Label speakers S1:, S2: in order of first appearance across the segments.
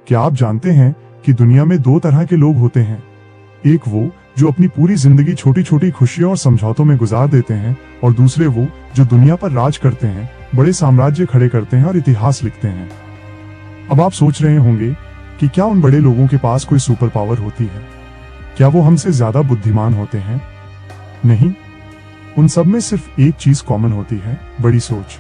S1: क्या आप जानते हैं कि दुनिया में दो तरह के लोग होते हैं? एक वो जो अपनी पूरी जिंदगी छोटी छोटी खुशियों और समझौतों में गुजार देते हैं, और दूसरे वो जो दुनिया पर राज करते हैं, बड़े साम्राज्य खड़े करते हैं और इतिहास लिखते हैं। अब आप सोच रहे होंगे कि क्या उन बड़े लोगों के पास कोई सुपर पावर होती है? क्या वो हमसे ज्यादा बुद्धिमान होते हैं? नहीं, उन सब में सिर्फ एक चीज कॉमन होती है, बड़ी सोच।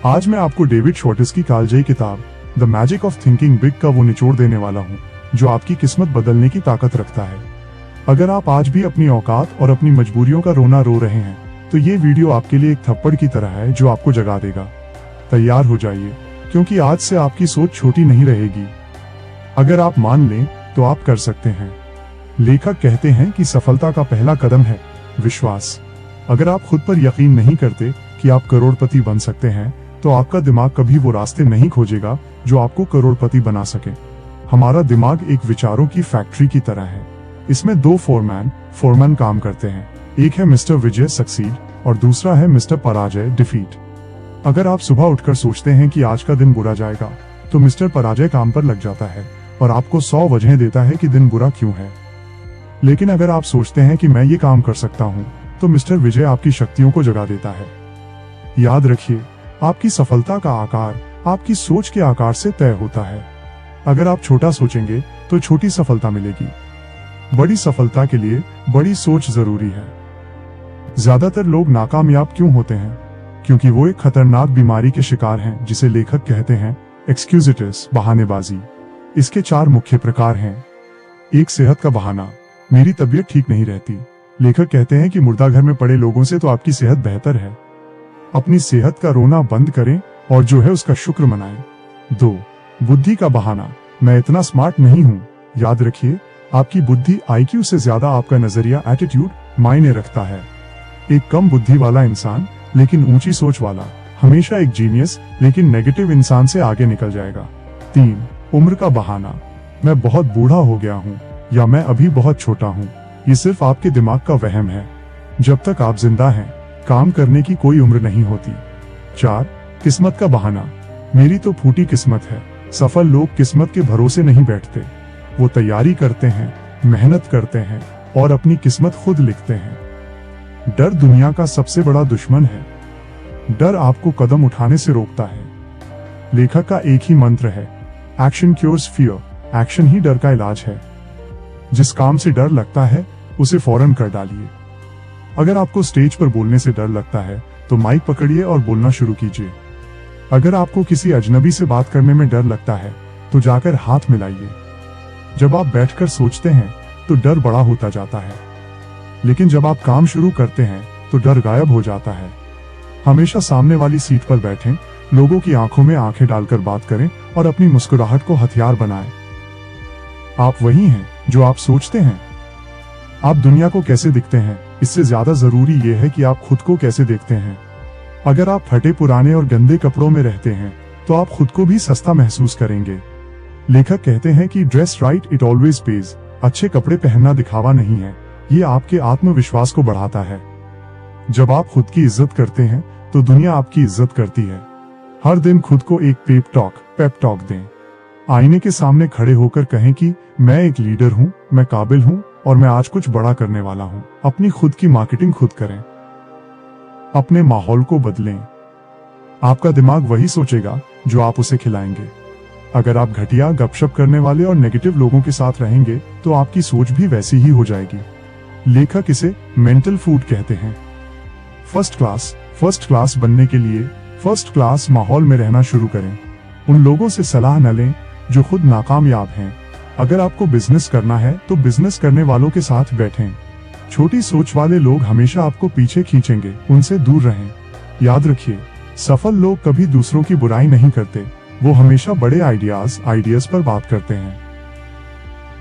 S1: आज मैं आपको डेविड शॉर्टिस की कालजयी किताब the magic of thinking big का वो निचोड़ देने वाला हूँ जो आपकी किस्मत बदलने की ताकत रखता है। अगर आप आज भी अपनी औकात और अपनी मजबूरियों का रोना रो रहे हैं, तो ये वीडियो आपके लिए एक थप्पड़ की तरह है जो आपको जगा देगा। तैयार हो जाइए, क्योंकि आज से आपकी सोच छोटी नहीं रहेगी। अगर आप मान लें तो आप कर सकते हैं। लेखक कहते हैं कि सफलता का पहला कदम है विश्वास। अगर आप खुद पर यकीन नहीं करते कि आप करोड़पति बन सकते हैं, तो आपका दिमाग कभी वो रास्ते नहीं खोजेगा जो आपको करोड़पति बना सके। हमारा दिमाग एक विचारों की फैक्ट्री की तरह है। इसमें दो फोरमैन काम करते हैं। एक है मिस्टर विजय सक्सीड और दूसरा है मिस्टर पराजय डिफीट। अगर आप सुबह उठकर सोचते हैं कि आज का दिन बुरा जाएगा, तो मिस्टर पराजय काम पर लग जाता है और आपको 100 वजहें देता है कि दिन बुरा क्यों है। लेकिन अगर आप सोचते हैं कि मैं ये काम कर सकता हूँ, तो मिस्टर विजय आपकी शक्तियों को जगा देता है। याद रखिए, आपकी सफलता का आकार आपकी सोच के आकार से तय होता है। अगर आप छोटा सोचेंगे तो छोटी सफलता मिलेगी। बड़ी सफलता के लिए बड़ी सोच जरूरी है। ज्यादातर लोग नाकामयाब क्यों होते हैं? क्योंकि वो एक खतरनाक बीमारी के शिकार हैं जिसे लेखक कहते हैं एक्सक्यूजिटिस, बहानेबाजी। इसके 4 मुख्य प्रकार हैं। एक, सेहत का बहाना। मेरी तबीयत ठीक नहीं रहती। लेखक कहते हैं कि मुर्दाघर में पड़े लोगों से तो आपकी सेहत बेहतर है। अपनी सेहत का रोना बंद करें और जो है उसका शुक्र मनाएं। 2, बुद्धि का बहाना। मैं इतना स्मार्ट नहीं हूँ। याद रखिए, आपकी बुद्धि IQ से ज्यादा आपका नजरिया, एटीट्यूड मायने रखता है। एक कम बुद्धि वाला इंसान लेकिन ऊंची सोच वाला हमेशा एक जीनियस लेकिन नेगेटिव इंसान से आगे निकल जाएगा। 3, उम्र का बहाना। मैं बहुत बूढ़ा हो गया हूँ या मैं अभी बहुत छोटा हूँ। ये सिर्फ आपके दिमाग का वहम है। जब तक आप जिंदा हैं, काम करने की कोई उम्र नहीं होती। 4, किस्मत का बहाना। मेरी तो फूटी किस्मत है। सफल लोग किस्मत के भरोसे नहीं बैठते। वो तैयारी करते हैं, मेहनत करते हैं और अपनी किस्मत खुद लिखते हैं। डर दुनिया का सबसे बड़ा दुश्मन है। डर आपको कदम उठाने से रोकता है। लेखक का एक ही मंत्र है, एक्शन क्योर्स फियर। एक्शन ही डर का इलाज है। जिस काम से डर लगता है उसे फौरन कर डालिए। अगर आपको स्टेज पर बोलने से डर लगता है, तो माइक पकड़िए और बोलना शुरू कीजिए। अगर आपको किसी अजनबी से बात करने में डर लगता है, तो जाकर हाथ मिलाइए। जब आप बैठकर सोचते हैं तो डर बड़ा होता जाता है, लेकिन जब आप काम शुरू करते हैं तो डर गायब हो जाता है। हमेशा सामने वाली सीट पर बैठें, लोगों की आंखों में आंखें डालकर बात करें और अपनी मुस्कुराहट को हथियार बनाएं। आप वही हैं जो आप सोचते हैं। आप दुनिया को कैसे दिखते हैं, इससे ज्यादा जरूरी यह है कि आप खुद को कैसे देखते हैं। अगर आप फटे पुराने और गंदे कपड़ों में रहते हैं, तो आप खुद को भी सस्ता महसूस करेंगे। लेखक कहते हैं कि dress right it always page. अच्छे कपड़े पहनना दिखावा नहीं है, ये आपके आत्मविश्वास को बढ़ाता है। जब आप खुद की इज्जत करते हैं, तो दुनिया आपकी इज्जत करती है। हर दिन खुद को एक पेप टॉक दें। आईने के सामने खड़े होकर कहें कि मैं एक लीडर हूँ, मैं काबिल हूँ और मैं आज कुछ बड़ा करने वाला हूँ। अपनी खुद की मार्केटिंग खुद करें। अपने माहौल को बदलें। आपका दिमाग वही सोचेगा जो आप उसे खिलाएंगे। अगर आप घटिया, गपशप करने वाले और नेगेटिव लोगों के साथ रहेंगे, तो आपकी सोच भी वैसी ही हो जाएगी। लेखक इसे मेंटल फूड कहते हैं। फर्स्ट क्लास बनने के लिए फर्स्ट क्लास माहौल में रहना शुरू करें। उन लोगों से सलाह न लें जो खुद नाकामयाब हैं। अगर आपको बिजनेस करना है, तो बिजनेस करने वालों के साथ बैठें। छोटी सोच वाले लोग हमेशा आपको पीछे खींचेंगे, उनसे दूर रहें। याद रखिए, सफल लोग कभी दूसरों की बुराई नहीं करते, वो हमेशा बड़े आइडियाज पर बात करते हैं।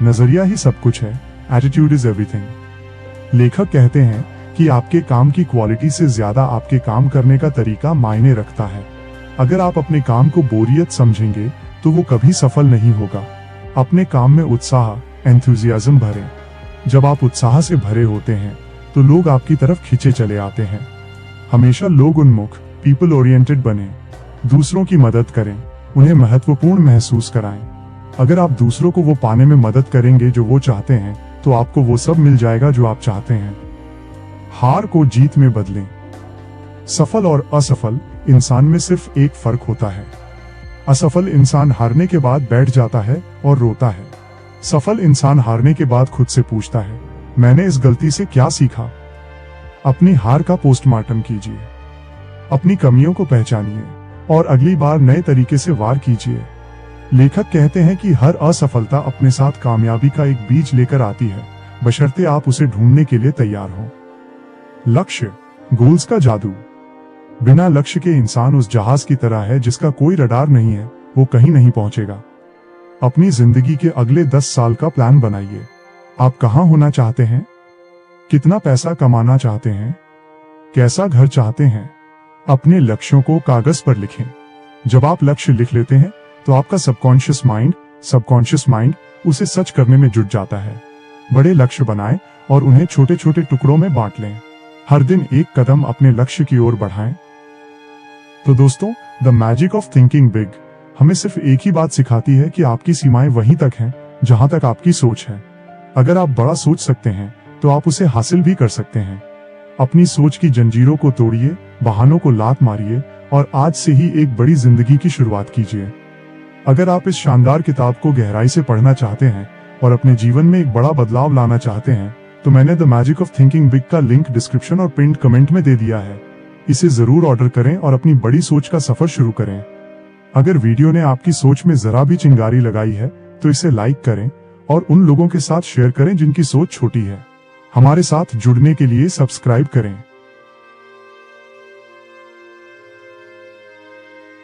S1: नजरिया ही सब कुछ है, एटीट्यूड इज एवरीथिंग। लेखक कहते हैं कि आपके काम की क्वालिटी से ज्यादा आपके काम करने का तरीका मायने रखता है। अगर आप अपने काम को बोरियत समझेंगे, तो वो कभी सफल नहीं होगा। अपने काम में उत्साह, एंथुजियाज्म भरें। जब आप उत्साह से भरे होते हैं, तो लोग आपकी तरफ खींचे चले आते हैं। हमेशा लोग उन्मुख, पीपल ओरिएंटेड बने। दूसरों की मदद करें, उन्हें महत्वपूर्ण महसूस कराएं। अगर आप दूसरों को वो पाने में मदद करेंगे जो वो चाहते हैं, तो आपको वो सब मिल जाएगा जो आप चाहते हैं। हार को जीत में बदलें। सफल और असफल इंसान में सिर्फ एक फर्क होता है। असफल इंसान हारने के बाद बैठ जाता है और रोता है। सफल इंसान हारने के बाद खुद से पूछता है, मैंने इस गलती से क्या सीखा। अपनी हार का पोस्टमार्टम कीजिए, अपनी कमियों को पहचानिए और अगली बार नए तरीके से वार कीजिए। लेखक कहते हैं कि हर असफलता अपने साथ कामयाबी का एक बीज लेकर आती है, बशर्ते आप उसे ढूंढने के लिए तैयार हों। लक्ष्य, गोल्स का जादू। बिना लक्ष्य के इंसान उस जहाज की तरह है जिसका कोई रडार नहीं है, वो कहीं नहीं पहुंचेगा। अपनी जिंदगी के अगले 10 साल का प्लान बनाइए। आप कहां होना चाहते हैं? कितना पैसा कमाना चाहते हैं? कैसा घर चाहते हैं? अपने लक्ष्यों को कागज पर लिखें। जब आप लक्ष्य लिख लेते हैं तो आपका सबकॉन्शियस माइंड उसे सच करने में जुट जाता है। बड़े लक्ष्य बनाएं और उन्हें छोटे छोटे टुकड़ों में बांट लें। हर दिन एक कदम अपने लक्ष्य की ओर बढ़ाएं। तो दोस्तों, the magic of thinking big हमें सिर्फ एक ही बात सिखाती है कि आपकी सीमाएं वहीं तक हैं जहां तक आपकी सोच है। अगर आप बड़ा सोच सकते हैं तो आप उसे हासिल भी कर सकते हैं। अपनी सोच की जंजीरों को तोड़िए, बहानों को लात मारिए और आज से ही एक बड़ी जिंदगी की शुरुआत कीजिए। अगर आप इस शानदार किताब को गहराई से पढ़ना चाहते हैं और अपने जीवन में एक बड़ा बदलाव लाना चाहते हैं, तो मैंने the magic of thinking big का लिंक डिस्क्रिप्शन और पिन्ड कमेंट में दे दिया है। इसे जरूर ऑर्डर करें और अपनी बड़ी सोच का सफर शुरू करें। अगर वीडियो ने आपकी सोच में जरा भी चिंगारी लगाई है तो इसे लाइक करें और उन लोगों के साथ शेयर करें जिनकी सोच छोटी है। हमारे साथ जुड़ने के लिए सब्सक्राइब करें।